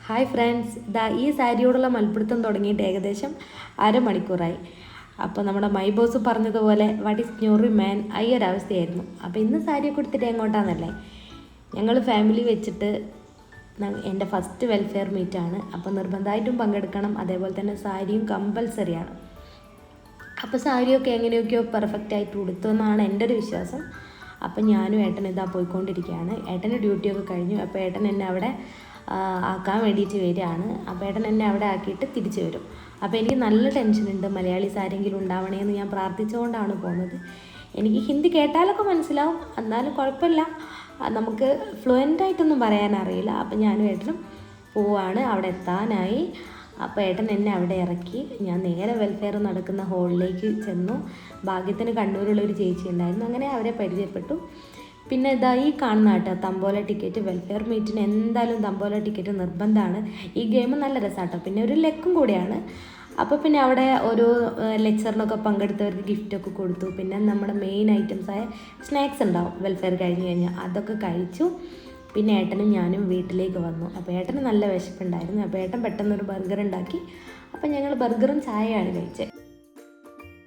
Hi friends, ഈ സാരിയോടുള്ള മൽപ്പിടുത്തം തുടങ്ങിയിട്ട് ഏകദേശം അരമണിക്കൂറായി. അപ്പോൾ നമ്മുടെ മൈ ബോസ് പറഞ്ഞതുപോലെ വാട്ട് ഈസ് ന്യൂറി മാൻ ഈ ഒരവസ്ഥയായിരുന്നു. അപ്പോൾ ഇന്ന് സാരിയൊക്കെ കൊടുത്തിട്ട് എങ്ങോട്ടാണെന്നല്ലേ, ഞങ്ങൾ ഫാമിലി വെച്ചിട്ട് എൻ്റെ ഫസ്റ്റ് വെൽഫെയർ മീറ്റാണ്. അപ്പോൾ നിർബന്ധമായിട്ടും പങ്കെടുക്കണം. അതേപോലെ തന്നെ സാരിയും കമ്പൽസറിയാണ്. അപ്പോൾ സാരിയൊക്കെ എങ്ങനെയൊക്കെയോ പെർഫെക്റ്റായിട്ട് ഉടുത്തുമെന്നാണ് എൻ്റെ ഒരു വിശ്വാസം. അപ്പം ഞാനും ഏട്ടൻ ഇതാ പോയിക്കൊണ്ടിരിക്കുകയാണ്. ഏട്ടൻ്റെ ഡ്യൂട്ടിയൊക്കെ കഴിഞ്ഞു. അപ്പോൾ ഏട്ടൻ എന്നെ അവിടെ ആക്കാൻ വേണ്ടിയിട്ട് വരികയാണ്. അപ്പോൾ ഏട്ടൻ എന്നെ അവിടെ ആക്കിയിട്ട് തിരിച്ചു വരും. അപ്പോൾ എനിക്ക് നല്ല ടെൻഷനുണ്ട്. മലയാളീസ് ആരെങ്കിലും ഉണ്ടാവണേ എന്ന് ഞാൻ പ്രാർത്ഥിച്ചുകൊണ്ടാണ് പോകുന്നത്. എനിക്ക് ഹിന്ദി കേട്ടാലൊക്കെ മനസ്സിലാവും, എന്നാലും കുഴപ്പമില്ല, നമുക്ക് ഫ്ലുവൻ്റായിട്ടൊന്നും പറയാനറിയില്ല. അപ്പോൾ ഞാനും ഏട്ടനും പോവാണ്. അവിടെ എത്താനായി. അപ്പോൾ ഏട്ടൻ എന്നെ അവിടെ ഇറക്കി. ഞാൻ നേരെ വെൽഫെയർ നടക്കുന്ന ഹോളിലേക്ക് ചെന്നു. ഭാഗ്യത്തിന് കണ്ണൂരുള്ളൊരു ചേച്ചി ഉണ്ടായിരുന്നു. അങ്ങനെ അവരെ പരിചയപ്പെട്ടു. പിന്നെ ഈ കാണുന്ന കേട്ടോ തമ്പോല ടിക്കറ്റ്. വെൽഫെയർ മീറ്റിന് എന്തായാലും തമ്പോല ടിക്കറ്റ് നിർബന്ധമാണ്. ഈ ഗെയിം നല്ല രസമാട്ടോ, പിന്നെ ഒരു ലക്കും കൂടിയാണ്. അപ്പോൾ പിന്നെ അവിടെ ഓരോ ലെക്ചറിനൊക്കെ പങ്കെടുത്തവർക്ക് ഗിഫ്റ്റൊക്കെ കൊടുത്തു. പിന്നെ നമ്മുടെ മെയിൻ ഐറ്റംസായ സ്നാക്സ് ഉണ്ടാവും വെൽഫെയർ കഴിഞ്ഞ് കഴിഞ്ഞാൽ, അതൊക്കെ കഴിച്ചു. പിന്നെ ഏട്ടനും ഞാനും വീട്ടിലേക്ക് വന്നു. അപ്പോൾ ഏട്ടന് നല്ല വിശപ്പുണ്ടായിരുന്നു. അപ്പോൾ ഏട്ടൻ പെട്ടെന്നൊരു ബർഗർ ഉണ്ടാക്കി. അപ്പോൾ ഞങ്ങൾ ബർഗറും ചായയാണ് കഴിച്ചത്.